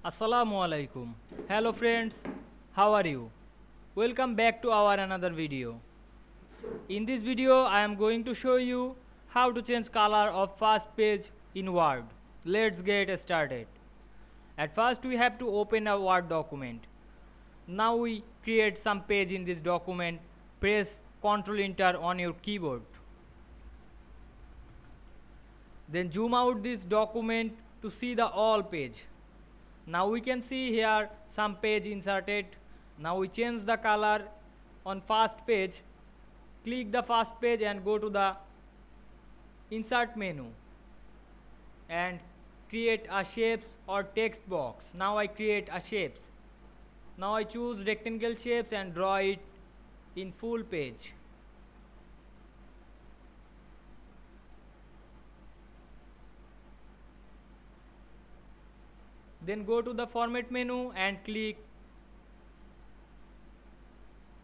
Assalamu alaikum. Hello friends, how are you? Welcome back to our another video. In this video I am going to show you how to change color of first page in Word. Let's get started. At first we have to open a Word document. Now we create some page in this document. Press Ctrl Enter on your keyboard. Then zoom out this document to see the all page. Now we can see here some page inserted. Now we change the color on first page. Click the first page and go to the insert menu and create a shapes or text box. Now I create a shapes. Now I choose rectangle shapes and draw it in full page. Then go to the format menu and click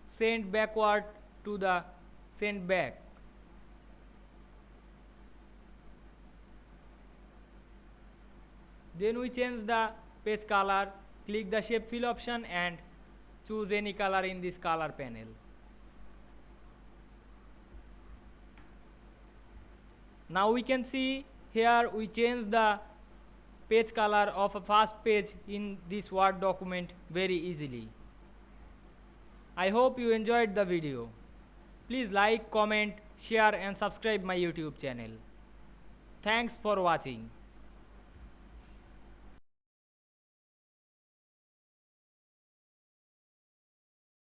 send backward to the send back. Then we change the page color, click the shape fill option and choose any color in this color panel. Now we can see here we change the page color of a first page in this Word document very easily. I hope you enjoyed the video. Please like, comment, share and subscribe my YouTube channel. Thanks for watching.